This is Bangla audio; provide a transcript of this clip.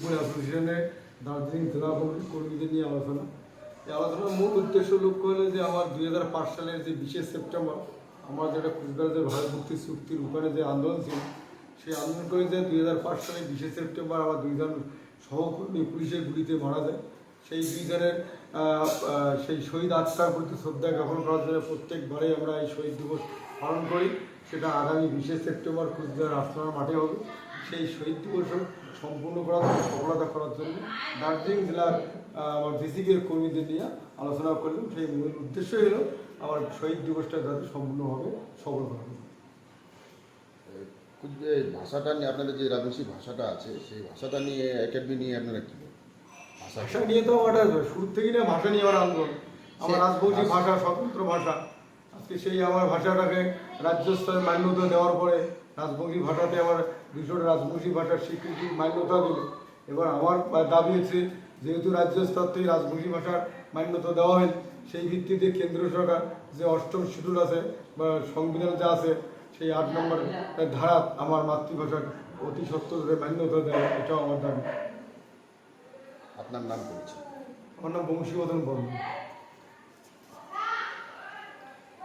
অ্যাসোসিয়েশনের দার্জিলিং জেলা কর্মীদের নিয়ে আলোচনা। এই আলোচনার মূল উদ্দেশ্য লক্ষ্য হলো যে আমার 2005 সালের যে 20শে সেপ্টেম্বর আমার যেটা কুচবিহারের ভারত মুক্তি চুক্তির ওখানে যে আন্দোলন ছিল, সেই আন্দোলন করে যে 2005 সালের 20শে সেপ্টেম্বর আমার দুইজন সহকর্মী পুলিশের গুলিতে মারা যায়। সেই দুইজনের সেই শহীদ আত্মার প্রতি শ্রদ্ধা জ্ঞাপন করার জন্য প্রত্যেকবারেই আমরা এই শহীদ দিবস পালন করি। সেটা আগামী 20শে সেপ্টেম্বর কুচবিহার রাজনার মাঠে হবে। সেই শহীদ দিবস সম্পূর্ণ করার জন্য, সফলতা করার জন্য দার্জিলিং জেলার আমার ডিসিকের কর্মীদের নিয়ে আলোচনা করলাম। সেই মূল উদ্দেশ্য হলো আমার শহীদ দিবসটা যাতে সম্পূর্ণভাবে সফল করা হবে। ভাষাটা নিয়ে আপনাদের যে রাজনৈতিক ভাষাটা আছে সেই ভাষাটা নিয়ে একাডেমি নিয়ে আপনারা কী বলেন? ভাষা নিয়ে তো আমার শুরু থেকে না ভাষা নিয়ে আমার আন্দোলন। আমার রাজবংশী ভাষা স্বতন্ত্র ভাষা। আজকে সেই আমার ভাষাটাকে রাজ্য স্তরে মান্যতা দেওয়ার পরে রাজবংশী ভাষাতে আমার দুশোটা রাজবংশী ভাষার স্বীকৃতি মান্যতা দিল। এবার আমার দাবি হচ্ছে, যেহেতু রাজ্য স্তর থেকে রাজবংশী ভাষার মান্যতা দেওয়া হয়, সেই ভিত্তিতে কেন্দ্র সরকার যে 8ম শিডিউল আছে বা সংবিধান যা আছে, সেই 8 নম্বর ধারা আমার মাতৃভাষার অতি সত্ত্বর মান্যতা দেওয়া, এটাও আমার দাবি। আপনার নাম করেছে? আমার নাম বংশীবদন বর্মন।